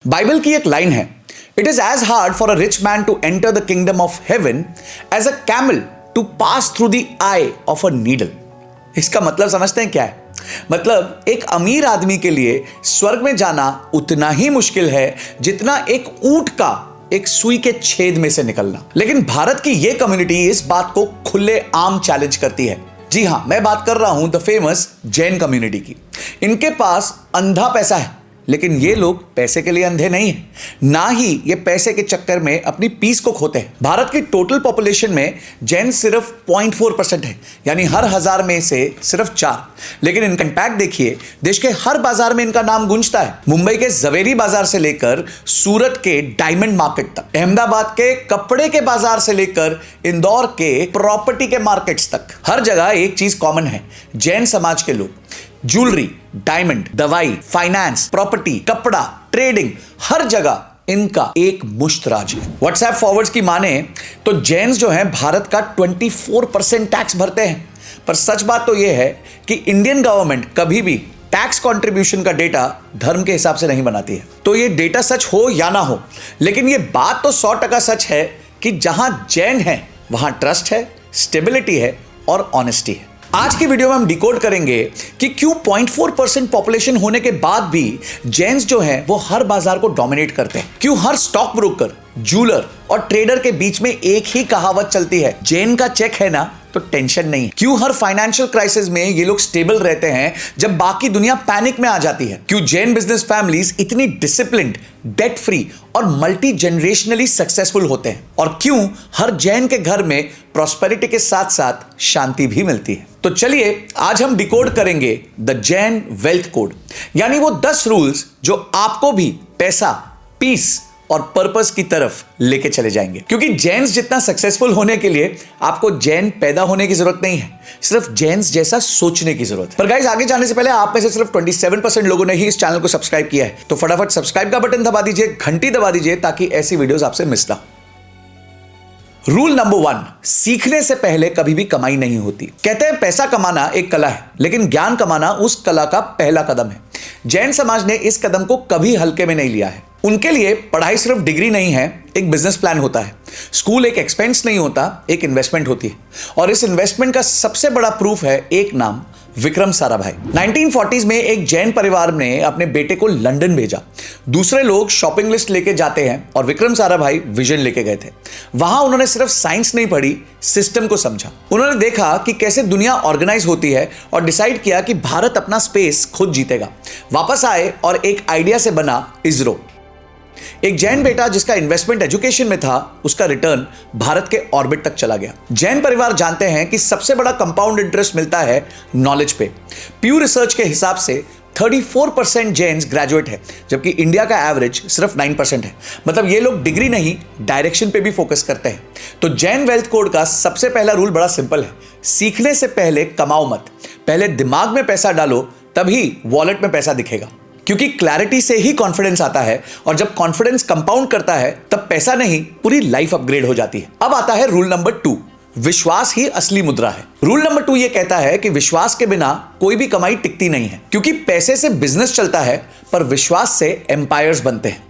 Bible की एक line है, it is as hard for a rich man to enter the kingdom of heaven as a camel to pass through the eye of a needle. इसका मतलब समझते हैं क्या है? मतलब एक अमीर आदमी के लिए स्वर्ग में जाना उतना ही मुश्किल है जितना एक ऊंट का एक सुई के छेद में से निकलना। लेकिन भारत की यह कम्युनिटी इस बात को खुले आम चैलेंज करती है। जी हां, मैं बात कर रहा हूं द फेमस जैन कम्युनिटी की। इनके पास अंधा पैसा है, लेकिन ये लोग पैसे के लिए अंधे नहीं हैं, ना ही ये पैसे के चक्कर में अपनी पीस को खोते हैं। भारत की टोटल पॉपुलेशन में जैन सिर्फ 0.4% है, यानी हर 1000 में से सिर्फ 4। लेकिन इनका इंपैक्ट देखिए, देश के हर बाजार में इनका नाम गूंजता है। मुंबई के जवेरी बाजार से लेकर सूरत के डायमंड मार्केट तक, अहमदाबाद के कपड़े के बाजार से लेकर इंदौर के प्रॉपर्टी के मार्केट्स तक, हर जगह एक चीज कॉमन है, जैन समाज के लोग ज्वेलरी, डायमंड, दवाई, फाइनेंस, प्रॉपर्टी, कपड़ा, ट्रेडिंग, हर जगह इनका एक मुश्त राज है। व्हाट्सएप फॉरवर्ड्स की माने तो जैन्स जो हैं भारत का 24% टैक्स भरते हैं। पर सच बात तो यह है कि इंडियन गवर्नमेंट कभी भी टैक्स कंट्रीब्यूशन का डेटा धर्म के हिसाब से नहीं बनाती है। तो ये डेटा सच हो या ना हो, लेकिन ये बात तो 100% सच है कि जहां जैन है वहां ट्रस्ट है, स्टेबिलिटी है और ऑनेस्टी है। आज की वीडियो में हम डिकोड करेंगे कि क्यों 0.4% पॉपुलेशन होने के बाद भी जैन्स जो हैं वो हर बाजार को डोमिनेट करते हैं। क्यों हर स्टॉक ब्रोकर, जूलर और ट्रेडर के बीच में एक ही कहावत चलती है, जैन का चेक है ना तो टेंशन नहीं। क्यों हर फाइनेंशियल क्राइसिस में ये लोग स्टेबल रहते हैं जब बाकी दुनिया पैनिक में आ जाती है। क्यों जैन बिजनेस फैमिलीज इतनी डिसिप्लिन्ड, डेट फ्री और मल्टी जनरेशनली सक्सेसफुल होते हैं। और क्यों हर जैन के घर में प्रॉस्पेरिटी के साथ साथ शांति भी मिलती है। तो चलिए आज हम डिकोड करेंगे द जैन वेल्थ कोड, यानी वो 10 रूल्स जो आपको भी पैसा, पीस और पर्पस की तरफ लेके चले जाएंगे। क्योंकि जैन्स जितना सक्सेसफुल होने के लिए आपको जैन पैदा होने की जरूरत नहीं है, सिर्फ जैन्स जैसा सोचने की जरूरत है। पर गाइस, आगे जाने से पहले आप में से सिर्फ 27% लोगों ने ही इस चैनल को सब्सक्राइब किया है, तो फटाफट सब्सक्राइब का बटन दबा दीजिए, घंटी दबा दीजिए ताकि ऐसी वीडियोस आपसे मिस ना हो। रूल नंबर 1, सीखने से पहले कभी भी कमाई नहीं होती। कहते हैं पैसा कमाना एक कला है, लेकिन ज्ञान कमाना उस कला का पहला कदम है। जैन समाज ने इस कदम को कभी हल्के में नहीं लिया है। उनके लिए पढ़ाई सिर्फ डिग्री नहीं है, एक बिजनेस प्लान होता है। स्कूल एक एक्सपेंस नहीं होता, एक इन्वेस्टमेंट होती है। और इस इन्वेस्टमेंट का सबसे बड़ा प्रूफ है एक नाम, विक्रम साराभाई। 1940s में एक जैन परिवार ने अपने बेटे को लंदन भेजा। दूसरे लोग शॉपिंग लिस्ट लेके जाते हैं और विक्रम साराभाई विजन लेके गए थे। वहां उन्होंने सिर्फ साइंस नहीं पढ़ी, सिस्टम को समझा। उन्होंने देखा कि कैसे दुनिया ऑर्गेनाइज होती है और डिसाइड किया कि भारत अपना स्पेस खुद जीतेगा। वापस आए और एक आइडिया से बना इसरो। एक जैन बेटा जिसका इन्वेस्टमेंट एजुकेशन में था, उसका रिटर्न भारत के ऑर्बिट तक चला गया। जैन परिवार जानते हैं कि सबसे बड़ा कंपाउंड इंटरेस्ट मिलता है नॉलेज पे। प्यू रिसर्च के हिसाब से 34% जैन्स ग्रेजुएट है, जबकि इंडिया का एवरेज सिर्फ 9% है। मतलब ये लोग डिग्री नहीं, डायरेक्शन पे भी फोकस करते हैं। तो जैन वेल्थ कोड का सबसे पहला रूल बड़ा सिंपल है, सीखने से पहले कमाओ मत, पहले दिमाग में पैसा डालो, तभी वॉलेट में पैसा दिखेगा। क्योंकि क्लैरिटी से ही कॉन्फिडेंस आता है, और जब कॉन्फिडेंस कंपाउंड करता है तब पैसा नहीं, पूरी लाइफ अपग्रेड हो जाती है। अब आता है रूल नंबर 2, विश्वास ही असली मुद्रा है। रूल नंबर 2 ये कहता है कि विश्वास के बिना कोई भी कमाई टिकती नहीं है। क्योंकि पैसे से बिजनेस चलता है, पर विश्वास से एम्पायर्स बनते हैं।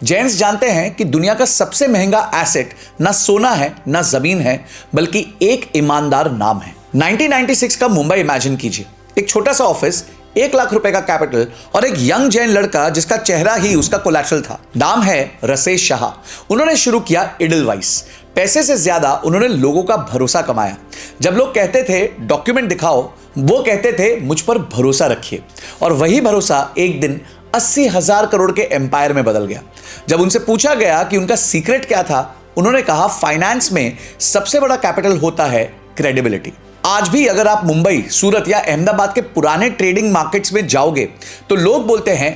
जैन्स जानते हैं कि दुनिया का सबसे महंगा एसेट ना सोना है, ना जमीन है, बल्कि एक ईमानदार नाम है। 1996 का मुंबई इमेजिन कीजिए। एक छोटा सा ऑफिस, 1 लाख रुपए का कैपिटल और एक यंग जैन लड़का जिसका चेहरा ही उसका कोलैटरल था। नाम है रसेश शाह। उन्होंने शुरू किया इडलवाइस। पैसे से ज्यादा उन्होंने लोगों का भरोसा कमाया। जब लोग कहते थे डॉक्यूमेंट दिखाओ, वो कहते थे मुझ पर भरोसा रखिए। और वही भरोसा एक दिन 80,000 करोड़ के एम्पायर में बदल गया। जब उनसे पूछा गया कि उनका सीक्रेट क्या था, उन्होंने कहा फाइनेंस में सबसे बड़ा कैपिटल होता है क्रेडिबिलिटी। आज भी अगर आप मुंबई, सूरत या अहमदाबाद के पुराने ट्रेडिंग मार्केट्स में जाओगे तो लोग बोलते हैं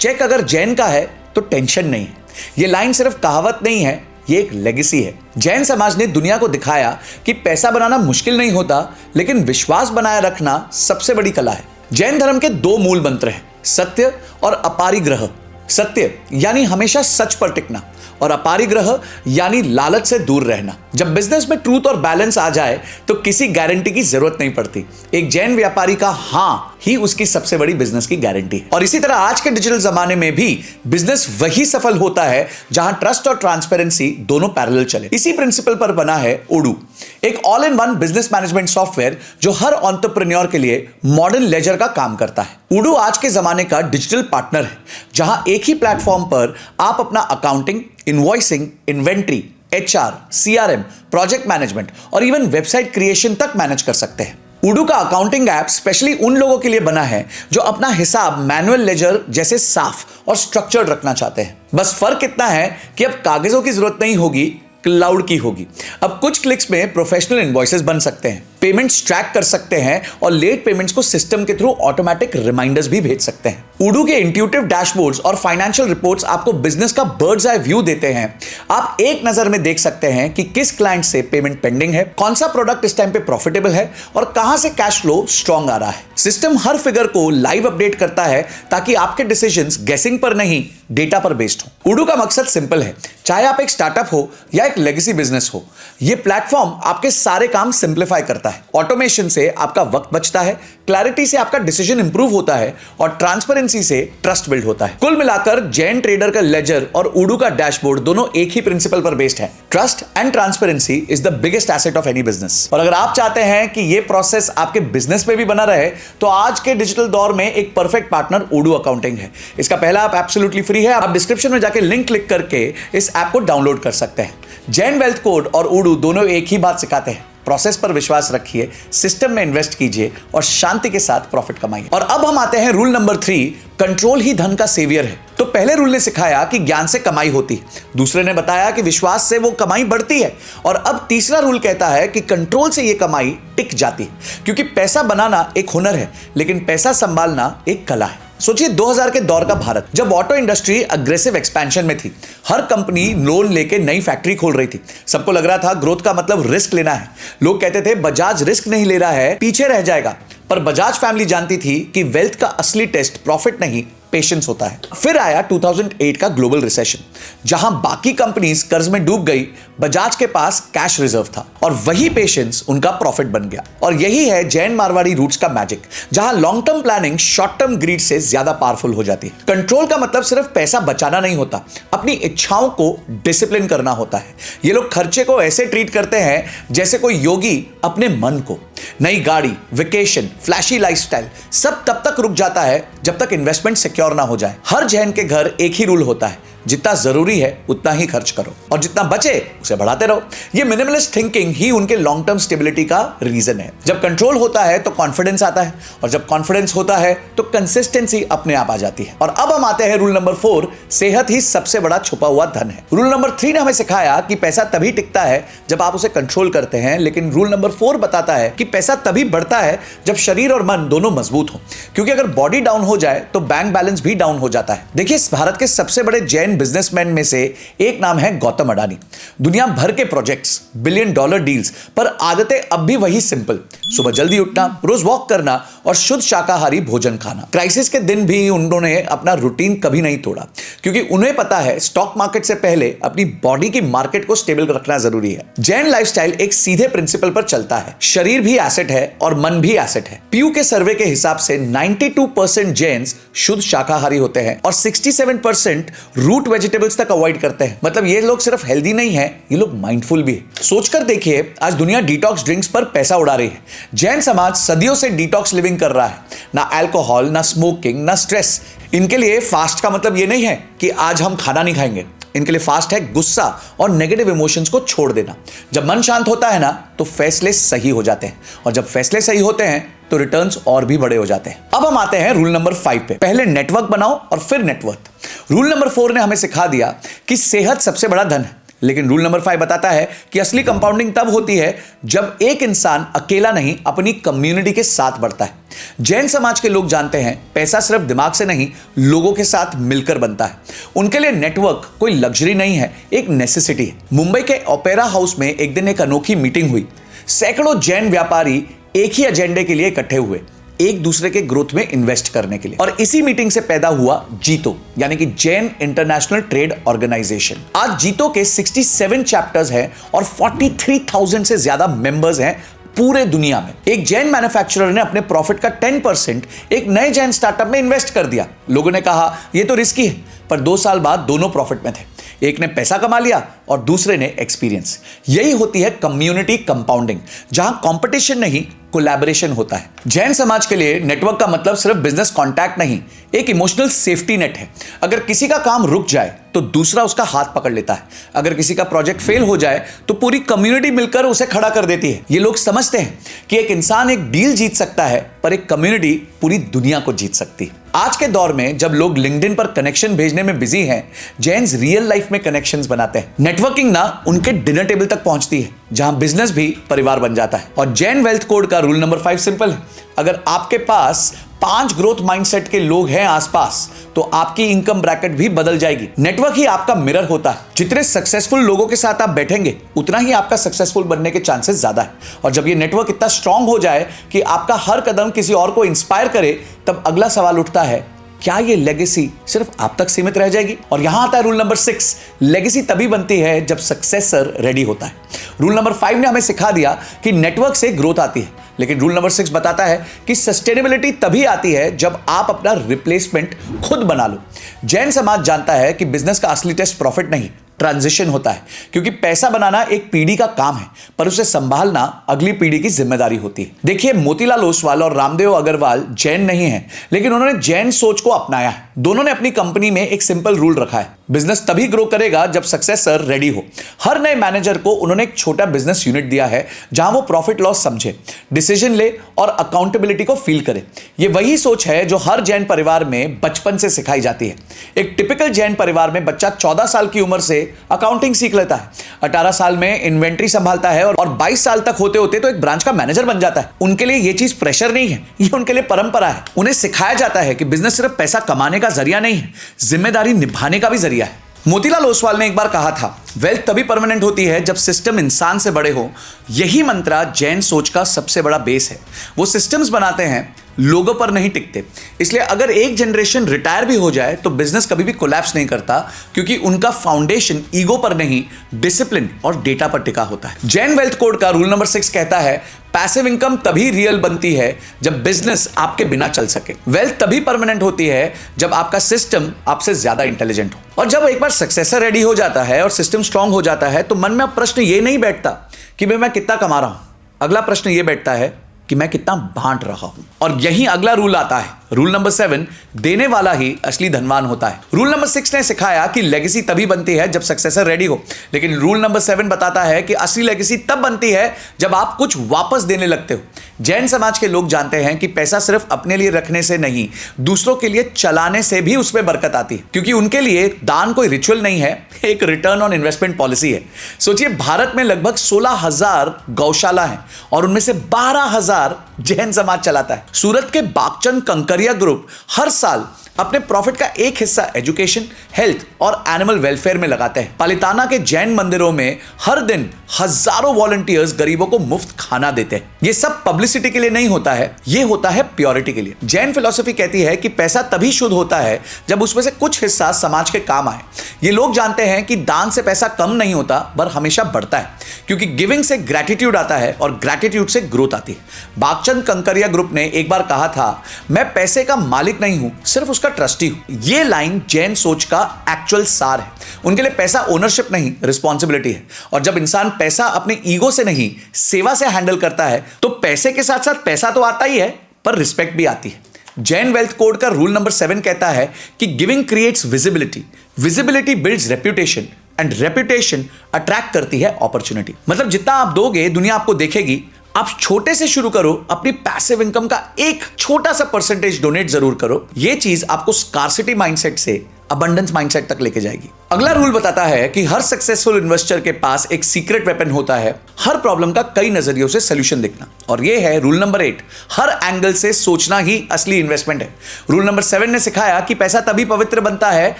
चेक अगर जैन का है तो टेंशन नहीं है। ये लाइन सिर्फ कहावत नहीं है, ये एक लेगेसी है। जैन समाज ने दुनिया को दिखाया कि पैसा बनाना मुश्किल नहीं होता, लेकिन विश्वास बनाए रखना सबसे बड़ी कला है। जैन धर्म के 2 मूल मंत्र हैं, सत्य और अपारिग्रह। सत्य यानी हमेशा सच पर टिकना, और अपारिग्रह यानी लालच से दूर रहना। जब बिजनेस में ट्रूथ और बैलेंस आ जाए तो किसी गारंटी की जरूरत नहीं पड़ती। एक जैन व्यापारी का हां ही उसकी सबसे बड़ी बिजनेस की गारंटी है। और इसी तरह आज के डिजिटल जमाने में भी बिजनेस वही सफल होता है जहां ट्रस्ट और ट्रांसपेरेंसी दोनों पैरेलल चले। इसी प्रिंसिपल पर बना है ओडू, एक all in one business management software जो हर एंटरप्रेन्योर के लिए मॉडर्न लेजर का काम करता है। ओडू आज के जमाने का डिजिटल पार्टनर है, जहां एक ही प्लेटफॉर्म पर आप अपना accounting, invoicing, inventory, HR, CRM, project management और इवन वेबसाइट क्रिएशन तक मैनेज कर सकते हैं। ओडू का अकाउंटिंग ऐप स्पेशली उन लोगों के लिए बना है जो अपना हिसाब मैनुअल लेजर जैसे साफ और स्ट्रक्चर्ड रखना चाहते हैं। बस फर्क इतना है कि अब कागजों की जरूरत नहीं होगी, क्लाउड की होगी। अब कुछ क्लिक्स में प्रोफेशनल इनवॉइसेस बन सकते हैं, पेमेंट्स ट्रैक कर सकते हैं और लेट पेमेंट्स को सिस्टम के थ्रू ऑटोमेटिक रिमाइंडर्स भी भेज सकते हैं। ओडू के इंट्यूटिव डैशबोर्ड्स और फाइनेंशियल रिपोर्ट्स आपको बिजनेस का बर्ड्स आई व्यू देते हैं। आप एक नजर में देख सकते हैं कि किस क्लाइंट से पेमेंट पेंडिंग है, कौन सा प्रोडक्ट इस टाइम पे प्रॉफिटेबल है और कहां से कैश फ्लो स्ट्रॉन्ग आ रहा है। सिस्टम हर फिगर को लाइव अपडेट करता है ताकि आपके डिसीजंस गेसिंग पर नहीं, डेटा पर बेस्ड हो। ओडू का मकसद सिंपल है, चाहे आप एक स्टार्टअप हो या एक लेगेसी बिजनेस हो, यह प्लेटफॉर्म आपके सारे काम सिंप्लीफाई करता है। ऑटोमेशन से आपका वक्त बचता है, क्लैरिटी से आपका डिसीजन इंप्रूव होता है और ट्रांसपेरेंसी से ट्रस्ट बिल्ड होता है। कुल मिलाकर जैन ट्रेडर का लेजर और ओडू का डैशबोर्ड दोनों एक ही प्रिंसिपल पर बेस्ड है। Trust and transparency is the biggest asset of any business. और अगर आप चाहते हैं कि यह प्रोसेस आपके बिजनेस में भी बना रहे तो आज के डिजिटल दौर में एक परफेक्ट पार्टनर ओडू अकाउंटिंग है। इसका पहला ऐप एब्सोल्युटली फ्री है। आप डिस्क्रिप्शन में जाकर लिंक क्लिक करके इस ऐप को डाउनलोड कर सकते हैं। जैन वेल्थ कोड और ओडू दोनों एक ही बात सिखाते हैं, प्रोसेस पर विश्वास रखिए, सिस्टम में इन्वेस्ट कीजिए और शांति के साथ प्रॉफिट कमाइए। और अब हम आते हैं रूल नंबर 3, कंट्रोल ही धन का सेवियर है। तो पहले रूल ने सिखाया कि ज्ञान से कमाई होती है, दूसरे ने बताया कि विश्वास से वो कमाई बढ़ती है और अब तीसरा रूल कहता है कि कंट्रोल से ये कमाई टिक जाती है। क्योंकि पैसा बनाना एक हुनर है लेकिन पैसा संभालना एक कला है। सोचिए 2000 के दौर का भारत, जब ऑटो इंडस्ट्री अग्रेसिव एक्सपेंशन में थी, हर कंपनी लोन लेके नई फैक्ट्री खोल रही थी। सबको लग रहा था ग्रोथ का मतलब रिस्क लेना है। लोग कहते थे बजाज रिस्क नहीं ले रहा है, पीछे रह जाएगा। पर बजाज फैमिली जानती थी कि वेल्थ का असली टेस्ट प्रॉफिट नहीं, पेशेंस होता है। फिर आया 2008 का ग्लोबल रिसेशन, जहां बाकी कंपनीज कर्ज में डूब गई, बजाज के पास कैश रिजर्व था और वही पेशेंस उनका प्रॉफिट बन गया। और यही है जैन मारवाड़ी रूट्स का मैजिक, जहां long term planning short term greed से ज्यादा पावरफुल हो जाती है। कंट्रोल का मतलब सिर्फ पैसा बचाना नहीं होता, अपनी इच्छाओं को डिसिप्लिन करना होता है। ये लोग खर्चे को ऐसे ट्रीट करते हैं जैसे कोई योगी अपने मन को। नई गाड़ी, वेकेशन, फ्लैशी लाइफस्टाइल सब तब तक रुक जाता है जब तक इन्वेस्टमेंट सिक्योर ना हो जाए। हर जैन के घर एक ही रूल होता है, जितना जरूरी है उतना ही खर्च करो और जितना बचे उसे बढ़ाते रहो। ये मिनिमलिस्ट थिंकिंग ही उनके लॉन्ग टर्म स्टेबिलिटी का रीजन है। जब कंट्रोल होता है तो कॉन्फिडेंस आता है और जब कॉन्फिडेंस होता है तो कंसिस्टेंसी अपने आप आ जाती है। और अब हम आते हैं रूल नंबर 4, सेहत ही सबसे बड़ा छुपा हुआ धन है। रूल नंबर 3 ने हमें सिखाया कि पैसा तभी टिकता है जब आप उसे कंट्रोल करते हैं, लेकिन रूल नंबर 4 बताता है कि पैसा तभी बढ़ता है जब शरीर और मन दोनों मजबूत हो। क्योंकि अगर बॉडी डाउन हो जाए तो बैंक बैलेंस भी डाउन हो जाता है। देखिए, भारत के सबसे बड़े जैन बिजनेसमैन में से एक नाम है गौतम अडानी। दुनिया भर के प्रोजेक्ट्स, $बिलियन डील्स, पर आदतें अब भी वही सिंपल, सुबह जल्दी उठना, रोज वॉक करना और शुद्ध शाकाहारी भोजन खाना। क्राइसिस के दिन भी उन्होंने अपना रूटीन कभी नहीं तोड़ा, क्योंकि उन्हें पता है स्टॉक मार्केट से पहले अपनी बॉडी की मार्केट को स्टेबल रखना जरूरी है। जैन लाइफस्टाइल एक सीधे प्रिंसिपल पर चलता है, शरीर भी एसेट है और मन भी एसेट है। पीयू के सर्वे के हिसाब से 92% जैन्स शुद्ध शाकाहारी होते हैं और 67% रूट वेजिटेबल्स तक अवॉइड करते हैं। मतलब ये लोग सिर्फ हेल्दी नहीं है, ये लोग माइंडफुल भी है। सोचकर देखिए, आज दुनिया डिटॉक्स ड्रिंक्स पर पैसा उड़ा रही है। जैन समाज सदियों से डिटॉक्स लिविंग कर रहा है, ना अल्कोहल, ना स्मोकिंग, ना स्ट्रेस। इनके लिए फास्ट का मतलब ये नहीं है कि आज हम खाना नहीं खाएंगे। इनके लिए फास्ट है गुस्सा और नेगेटिव इमोशंस को छोड़ देना। जब मन शांत होता है ना तो फैसले सही हो जाते हैं और जब फैसले सही होते हैं तो रिटर्न्स और भी बड़े हो जाते हैं। अब हम आते हैं रूल नंबर 5 पे। पहले नेटवर्क बनाओ और फिर नेटवर्थ। रूल नंबर 4 ने हमें सिखा दिया कि सेहत सबसे बड़ा धन है, लेकिन रूल नंबर 5 बताता है कि असली कंपाउंडिंग तब होती है जब एक इंसान अकेला नहीं, अपनी कम्युनिटी के साथ बढ़ता है। जैन समाज के लोग जानते हैं पैसा सिर्फ दिमाग से नहीं, लोगों के साथ मिलकर बनता है। उनके लिए नेटवर्क कोई लग्जरी नहीं है, एक नेसेसिटी है। मुंबई के ओपेरा हाउस में एक दिन एक अनोखी मीटिंग हुई। सैकड़ों जैन व्यापारी एक ही एजेंडे के लिए इकट्ठे हुए, एक दूसरे के ग्रोथ में इन्वेस्ट करने के लिए। और इसी मीटिंग से पैदा हुआ जीतो, यानी कि जैन इंटरनेशनल ट्रेड ऑर्गेनाइजेशन। आज जीतो के 67 चैप्टर्स हैं और 43,000 से ज्यादा मेंबर्स हैं पूरे दुनिया में। एक जैन मैन्युफैक्चरर ने अपने प्रॉफिट का 10% एक नए जैन स्टार्टअप में इन्वेस्ट कर दिया। लोगों ने कहा यह तो रिस्की है, पर 2 साल बाद दोनों प्रॉफिट में थे। एक ने पैसा कमा लिया और दूसरे ने एक्सपीरियंस। यही होती है कम्युनिटी कंपाउंडिंग, जहां कंपटीशन नहीं कोलैबोरेशन होता है। जैन समाज के लिए नेटवर्क का मतलब सिर्फ बिजनेस कॉन्टैक्ट नहीं, एक इमोशनल सेफ्टी नेट है। अगर किसी का काम रुक जाए तो दूसरा उसका हाथ पकड़ लेता है। अगर किसी का प्रोजेक्ट फेल हो जाए तो पूरी कम्युनिटी मिलकर उसे खड़ा कर देती है। ये लोग समझते हैं कि एक इंसान एक डील जीत सकता है, पर एक कम्युनिटी पूरी दुनिया को जीत सकती है। आज के दौर में जब लोग लिंक्डइन पर कनेक्शन भेजने में बिजी हैं, जैन्स रियल लाइफ में कनेक्शंस बनाते हैं। नेटवर्किंग ना उनके डिनर टेबल तक पहुंचती है, जहां बिजनेस भी परिवार बन जाता है। और जैन वेल्थ कोड का रूल नंबर 5 सिंपल है। अगर आपके पास 5 ग्रोथ माइंडसेट के लोग हैं आसपास, तो आपकी इनकम ब्रैकेट भी बदल जाएगी। नेटवर्क ही आपका मिरर होता है। जितने सक्सेसफुल लोगों के साथ आप बैठेंगे, उतना ही आपका सक्सेसफुल बनने के चांसेस ज्यादा है। और जब ये नेटवर्क इतना स्ट्रांग हो जाए कि आपका हर कदम किसी और को इंस्पायर करे, तब अगला सवाल उठता है, क्या ये लेगेसी सिर्फ आप तक सीमित रह जाएगी? और यहां आता है रूल नंबर 6। लेगेसी तभी बनती है जब सक्सेसर रेडी होता है। रूल नंबर 5 ने हमें सिखा दिया कि नेटवर्क से ग्रोथ आती है, लेकिन रूल नंबर 6 बताता है कि सस्टेनेबिलिटी तभी आती है जब आप अपना रिप्लेसमेंट खुद बना लो। जैन समाज जानता है कि बिजनेस का असली टेस्ट प्रॉफिट नहीं, ट्रांजिशन होता है। क्योंकि पैसा बनाना एक पीढ़ी का काम है, पर उसे संभालना अगली पीढ़ी की जिम्मेदारी होती है। देखिए, मोतीलाल ओसवाल और रामदेव अग्रवाल जैन नहीं हैं, लेकिन उन्होंने जैन सोच को अपनाया है। दोनों ने अपनी कंपनी में एक सिंपल रूल रखा है, बिजनेस तभी ग्रो करेगा जब सक्सेसर रेडी हो। हर नए मैनेजर को उन्होंने एक छोटा बिजनेस यूनिट दिया है, जहां वो प्रॉफिट लॉस समझे, डिसीजन ले और अकाउंटेबिलिटी को फील करे। ये वही सोच है जो हर जैन परिवार में बचपन से सिखाई जाती है। एक टिपिकल जैन परिवार में बच्चा 14 साल की उम्र से अकाउंटिंग सीख लेता है, 18 साल में इन्वेंट्री संभालता है और 22 साल तक होते होते तो एक ब्रांच का मैनेजर बन जाता है। उनके लिए ये चीज प्रेशर नहीं है, ये उनके लिए परंपरा है। उन्हें सिखाया जाता है कि बिजनेस सिर्फ पैसा कमाने का जरिया नहीं है, जिम्मेदारी निभाने का भी जरिया है। मोतीलाल ओसवाल ने एक बार कहा था, वेल्थ तभी परमानेंट होती है जब सिस्टम इंसान से बड़े हो। यही मंत्रा जैन सोच का सबसे बड़ा बेस है। वो सिस्टम्स बनाते हैं, लोगों पर नहीं टिकते। इसलिए अगर एक जनरेशन रिटायर भी हो जाए तो बिजनेस कभी भी कोलैप्स नहीं करता, क्योंकि उनका फाउंडेशन ईगो पर नहीं, डिसिप्लिन और डेटा पर टिका होता है। जैन वेल्थ कोड का रूल नंबर 6 कहता है, पैसिव इनकम तभी रियल बनती है जब बिजनेस आपके बिना चल सके। वेल्थ तभी परमानेंट होती है जब आपका सिस्टम आपसे ज्यादा इंटेलिजेंट हो। और जब एक बार सक्सेसर रेडी हो जाता है और सिस्टम स्ट्रांग हो जाता है, तो मन में अब प्रश्न ये नहीं बैठता कि मैं कितना कमा रहा हूं। अगला प्रश्न ये बैठता है कि मैं कितना बांट रहा हूं। और यही अगला रूल आता है, रूल नंबर 7, देने वाला ही असली धनवान होता है। रूल नंबर 6 ने सिखाया कि लेगेसी तभी बनती है जब सक्सेसर रेडी हो, लेकिन रूल नंबर 7 बताता है कि असली लेगेसी तब बनती है जब आप कुछ वापस देने लगते हो। जैन समाज के लोग जानते हैं कि पैसा सिर्फ अपने लिए रखने से नहीं, दूसरों के लिए चलाने से भी उसमें बरकत आती है, क्योंकि उनके लिए दान कोई रिचुअल नहीं है, एक रिटर्न ऑन इन्वेस्टमेंट पॉलिसी है। सोचिए, भारत में लगभग 16,000 गौशाला है और उनमें से 12,000 जैन समाज चलाता है। सूरत के बागचंद कंकरिया ग्रुप हर साल अपने प्रॉफिट का एक हिस्सा एजुकेशन, हेल्थ और एनिमल वेलफेयर में लगाते हैं। पालिताना के जैन मंदिरों में हर दिन हजारों वॉलंटियर्स गरीबों को मुफ्त खाना देते हैं। ये सब पब्लिसिटी के लिए नहीं होता है, ये होता है प्योरिटी के लिए। जैन फिलॉसफी कहती है कि पैसा तभी शुद्ध होता है जब उसमें से कुछ हिस्सा समाज के काम आए। ये लोग जानते हैं कि दान से पैसा कम नहीं होता, पर हमेशा बढ़ता है, क्योंकि गिविंग से ग्रैटिट्यूड आता है और ग्रैटिट्यूड से ग्रोथ आती है। बागचंद कंकरिया ग्रुप ने एक बार कहा था, मैं पैसे का मालिक नहीं हूं, सिर्फ उसका ट्रस्टी हूं। ये लाइन जैन सोच का एक्चुअल सार है। उनके लिए पैसा ओनरशिप नहीं, रिस्पॉन्सिबिलिटी है। और जब इंसान पैसा अपने ईगो से नहीं, सेवा से हैंडल करता है, तो पैसे के साथ साथ पैसा तो आता ही है, पर रिस्पेक्ट भी आती है। जैन वेल्थ कोड का रूल नंबर 7 कहता है कि giving creates visibility, visibility builds reputation and reputation attract करती है अपॉर्चुनिटी। मतलब जितना आप दोगे, दुनिया आपको देखेगी। आप छोटे से शुरू करो, अपनी पैसिव इनकम का एक छोटा सा परसेंटेज डोनेट जरूर करो। यह चीज आपको स्कार्सिटी माइंडसेट से अबंडेंस माइंडसेट तक लेके जाएगी। अगला रूल बताता है कि हर सक्सेसफुल इन्वेस्टर के पास एक सीक्रेट वेपन होता है, हर प्रॉब्लम का कई नजरियों से सॉल्यूशन देखना। और यह है रूल नंबर 8, हर एंगल से सोचना ही असली इन्वेस्टमेंट है। रूल नंबर 7 ने सिखाया कि पैसा तभी पवित्र बनता है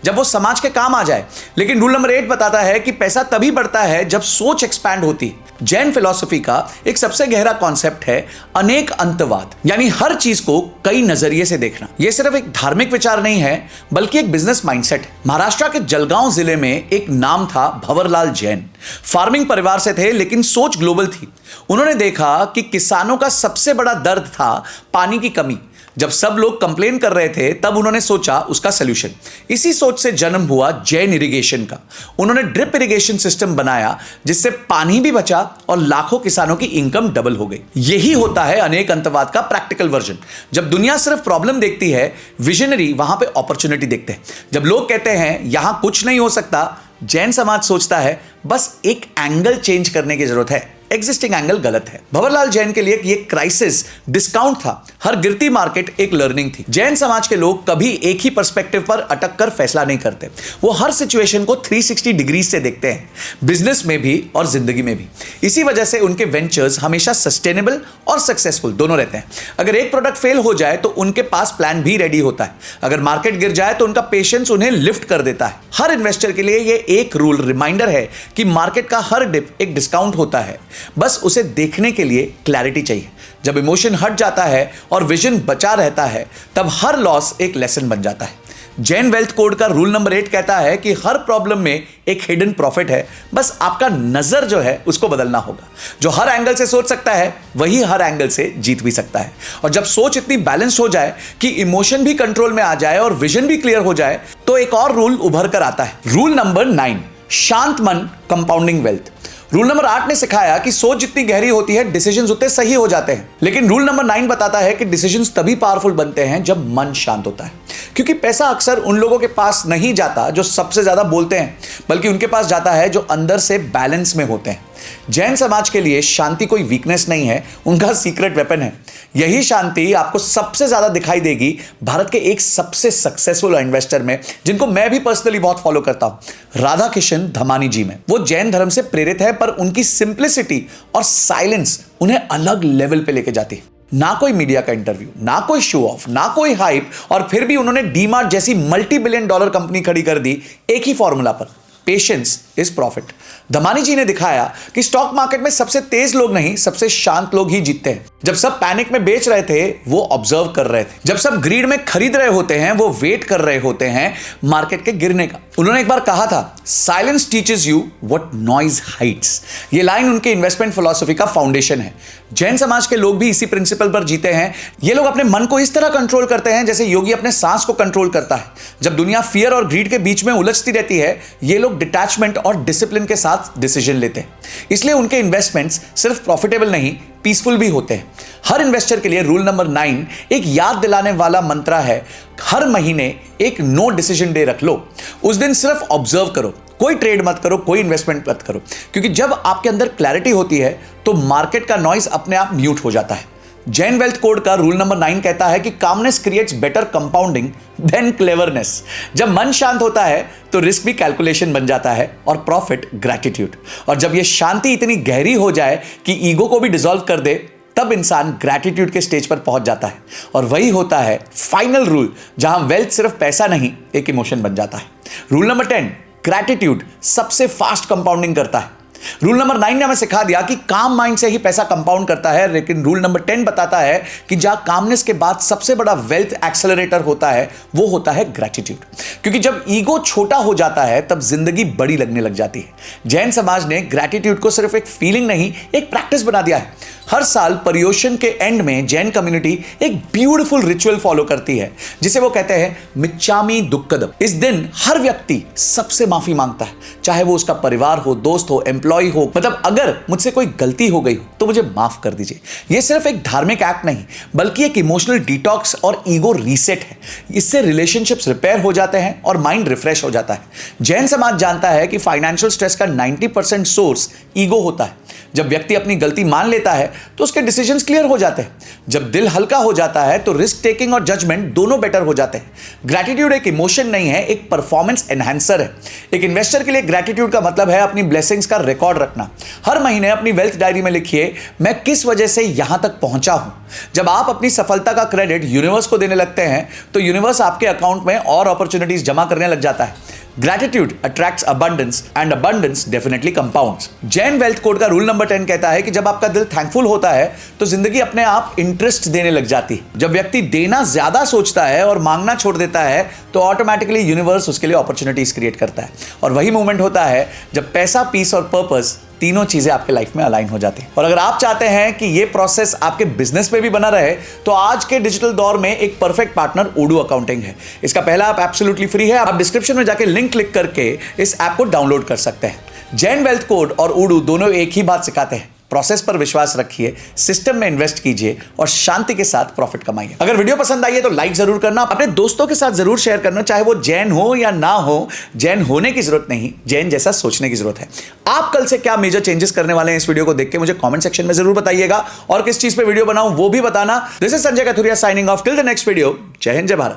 जब वो समाज के काम आ जाए, लेकिन रूल नंबर 8 बताता है कि पैसा तभी बढ़ता है जब सोच एक्सपैंड होती है। जैन फिलॉसफी का एक सबसे गहरा कॉन्सेप्ट है अनेक अंतवाद, यानी हर चीज को कई नजरिए से देखना। यह सिर्फ एक धार्मिक विचार नहीं है बल्कि एक बिजनेस माइंडसेट है। महाराष्ट्र के जलगांव जिले में एक नाम था भंवरलाल जैन। फार्मिंग परिवार से थे लेकिन सोच ग्लोबल थी। उन्होंने देखा कि किसानों का सबसे बड़ा दर्द था पानी की कमी। जब सब लोग कंप्लेन कर रहे थे तब उन्होंने सोचा उसका सलूशन। इसी सोच से जन्म हुआ जैन इरिगेशन का। उन्होंने ड्रिप इरिगेशन सिस्टम बनाया जिससे पानी भी बचा और लाखों किसानों की इनकम डबल हो गई। यही होता है अनेक अंतवाद का प्रैक्टिकल वर्जन। जब दुनिया सिर्फ प्रॉब्लम देखती है, विजनरी वहां पे अपॉर्चुनिटी देखते हैं। जब लोग कहते हैं यहां कुछ नहीं हो सकता, जैन समाज सोचता है बस एक एंगल चेंज करने की जरूरत है। एग्जिस्टिंग एंगल गलत है। भंवरलाल जैन के लिए ये क्राइसिस डिस्काउंट था। हर गिरती मार्केट एक लर्निंग थी। जैन समाज के लोग कभी एक ही पर्सपेक्टिव पर अटक कर फैसला नहीं करते। वो हर सिचुएशन को 360 डिग्री से देखते हैं, बिजनेस में भी और जिंदगी में भी। इसी वजह से उनके वेंचर्स हमेशा सस्टेनेबल और सक्सेसफुल दोनों रहते हैं। अगर एक प्रोडक्ट फेल हो जाए तो उनके पास प्लान भी रेडी होता है। अगर मार्केट गिर जाए तो उनका पेशेंस उन्हें लिफ्ट कर देता है। हर इन्वेस्टर के लिए ये एक रूल रिमाइंडर है कि मार्केट का हर डिप एक डिस्काउंट होता है। बस उसे देखने के लिए क्लैरिटी चाहिए। जब इमोशन हट जाता है और विजन बचा रहता है तब हर लॉस एक लेसन बन जाता है। जैन वेल्थ कोड का रूल नंबर 8 कहता है कि हर प्रॉब्लम में एक हिडन प्रॉफिट है, बस आपका नजर जो है उसको बदलना होगा। जो हर एंगल से सोच सकता है वही हर एंगल से जीत भी सकता है। और जब सोच इतनी बैलेंस्ड हो जाए कि इमोशन भी कंट्रोल में आ जाए और विजन भी क्लियर हो जाए तो एक और रूल उभर कर आता है। रूल नंबर 9, शांत मन कंपाउंडिंग वेल्थ। रूल नंबर 8 ने सिखाया कि सोच जितनी गहरी होती है डिसीजंस उतने सही हो जाते हैं। लेकिन रूल नंबर 9 बताता है कि डिसीजंस तभी पावरफुल बनते हैं जब मन शांत होता है। क्योंकि पैसा अक्सर उन लोगों के पास नहीं जाता जो सबसे ज्यादा बोलते हैं, बल्कि उनके पास जाता है जो अंदर से बैलेंस में होते हैं। जैन समाज के लिए शांति कोई वीकनेस नहीं है, उनका सीक्रेट वेपन है। यही शांति आपको सबसे ज्यादा दिखाई देगी भारत के एक सबसे सक्सेसफुल इन्वेस्टर में, जिनको मैं भी पर्सनली बहुत फॉलो करता हूं, राधा किशन धमानी जी में। वो जैन धर्म से प्रेरित है पर उनकी सिंप्लिसिटी और साइलेंस उन्हें अलग लेवल पे लेके जाती है। ना कोई मीडिया का इंटरव्यू, ना कोई शो ऑफ, ना कोई हाइप, और फिर भी उन्होंने डीमार्ट जैसी मल्टी-बिलियन डॉलर कंपनी खड़ी कर दी एक ही फॉर्मूला पर, पेशेंस इज प्रॉफिट। धमानी जी ने दिखाया कि स्टॉक मार्केट में सबसे तेज लोग नहीं, सबसे शांत लोग ही जीतते हैं। जब सब पैनिक में बेच रहे थे वो ऑब्जर्व कर रहे थे। जब सब ग्रीड में खरीद रहे होते हैं वो वेट कर रहे होते हैं मार्केट के गिरने का। उन्होंने एक बार कहा था, silence teaches you what noise hides. ये लाइन उनके इन्वेस्टमेंट फिलॉसफी का फाउंडेशन है। जैन समाज के लोग भी इसी प्रिंसिपल पर जीते हैं। ये लोग अपने मन को इस तरह कंट्रोल करते हैं जैसे योगी अपने सांस को कंट्रोल करता है। जब दुनिया फियर और ग्रीड के बीच में उलझती रहती है, ये लोग डिटैचमेंट और डिसिप्लिन के साथ डिसीजन लेते हैं। इसलिए उनके इन्वेस्टमेंट्स सिर्फ प्रॉफिटेबल नहीं, पीसफुल भी होते हैं। हर इन्वेस्टर के लिए रूल नंबर 9 एक याद दिलाने वाला मंत्र है। हर महीने एक नो डिसीजन डे रख लो। उस दिन सिर्फ ऑब्जर्व करो, कोई ट्रेड मत करो, कोई इन्वेस्टमेंट मत करो, क्योंकि जब आपके अंदर क्लैरिटी होती है तो मार्केट का नॉइज अपने आप म्यूट हो जाता है। जैन वेल्थ कोड का रूल नंबर 9 कहता है कि calmness creates better compounding than cleverness. जब मन शांत होता है तो रिस्क भी कैलकुलेशन बन जाता है और प्रॉफिट ग्रैटिट्यूड। और जब यह शांति इतनी गहरी हो जाए कि ईगो को भी डिसॉल्व कर दे, तब इंसान ग्रैटिट्यूड के स्टेज पर पहुंच जाता है। और वही होता है फाइनल रूल, जहां वेल्थ सिर्फ पैसा नहीं, एक इमोशन बन जाता है। रूल नंबर 10, ग्रैटिट्यूड सबसे फास्ट कंपाउंडिंग करता है। रूल नंबर 9 ने हमें सिखा दिया कि काम माइंड से ही पैसा कंपाउंड करता है, लेकिन रूल नंबर 10 बताता है कि जहां कामनेस के बाद सबसे बड़ा वेल्थ एक्सेलरेटर होता है वो होता है ग्रैटिट्यूड। क्योंकि जब ईगो छोटा हो जाता है तब जिंदगी बड़ी लगने लग जाती है। जैन समाज ने ग्रैटिट्यूड को सिर्फ एक फीलिंग नहीं, एक प्रैक्टिस बना दिया है। हर साल पर्युषण के एंड में जैन कम्युनिटी एक ब्यूटीफुल रिचुअल फॉलो करती है जिसे वो कहते हैं मिच्चामी दुक्कदम। इस दिन हर व्यक्ति सबसे माफी मांगता है, चाहे वो उसका परिवार हो, दोस्त हो, एम्प्लॉय हो। मतलब अगर मुझसे कोई गलती हो गई हो तो मुझे माफ कर दीजिए। ये सिर्फ एक धार्मिक एक्ट नहीं बल्कि एक इमोशनल डिटॉक्स और ईगो रीसेट है। इससे रिलेशनशिप्स रिपेयर हो जाते हैं और माइंड रिफ्रेश हो जाता है। जैन समाज जानता है कि फाइनेंशियल स्ट्रेस का 90% सोर्स ईगो होता है। जब व्यक्ति अपनी गलती मान लेता है तो उसके डिसीजंस क्लियर हो जाते हैं। जब दिल हल्का हो जाता है तो रिस्क टेकिंग और जजमेंट दोनों बेटर हो जाते हैं। ग्रैटिट्यूड एक इमोशन नहीं है, एक परफॉर्मेंस एनहांसर है। एक इन्वेस्टर के लिए ग्रैटिट्यूड का मतलब है अपनी ब्लेसिंग्स का रिकॉर्ड रखना। हर महीने अपनी वेल्थ डायरी में लिखिए, मैं किस वजह से यहां तक पहुंचा हूं। जब आप अपनी सफलता का क्रेडिट यूनिवर्स को देने लगते हैं तो यूनिवर्स आपके अकाउंट में और अपॉर्चुनिटीज जमा करने लग जाता है। Gratitude attracts abundance and abundance definitely compounds. Jain wealth code का रूल नंबर 10 कहता है कि जब आपका दिल थैंकफुल होता है तो जिंदगी अपने आप इंटरेस्ट देने लग जाती है। जब व्यक्ति देना ज्यादा सोचता है और मांगना छोड़ देता है तो ऑटोमेटिकली यूनिवर्स उसके लिए अपॉर्चुनिटीज क्रिएट करता है। और वही मोमेंट होता है जब पैसा, पीस और पर्पस तीनों चीजें आपके लाइफ में अलाइन हो जाती हैं। और अगर आप चाहते हैं कि ये प्रोसेस आपके बिजनेस में भी बना रहे तो आज के डिजिटल दौर में एक परफेक्ट पार्टनर ओडू अकाउंटिंग है। इसका पहला ऐप एब्सोल्युटली फ्री है। आप डिस्क्रिप्शन में जाके लिंक क्लिक करके इस ऐप को डाउनलोड कर सकते हैं। जैन वेल्थ कोड और ओडू दोनों एक ही बात सिखाते हैं, प्रोसेस पर विश्वास रखिए, सिस्टम में इन्वेस्ट कीजिए और शांति के साथ प्रॉफिट कमाइए। अगर वीडियो पसंद आई है तो लाइक जरूर करना, अपने दोस्तों के साथ जरूर शेयर करना, चाहे वो जैन हो या ना हो। जैन होने की जरूरत नहीं, जैन जैसा सोचने की जरूरत है। आप कल से क्या मेजर चेंजेस करने वाले हैं इस वीडियो को देख के मुझे कमेंट सेक्शन में जरूर बताइएगा और किस चीज पे वीडियो बनाऊं वो भी बताना। This is Sanjay Kathuria signing off till the next video. जय हिंद, जय भारत।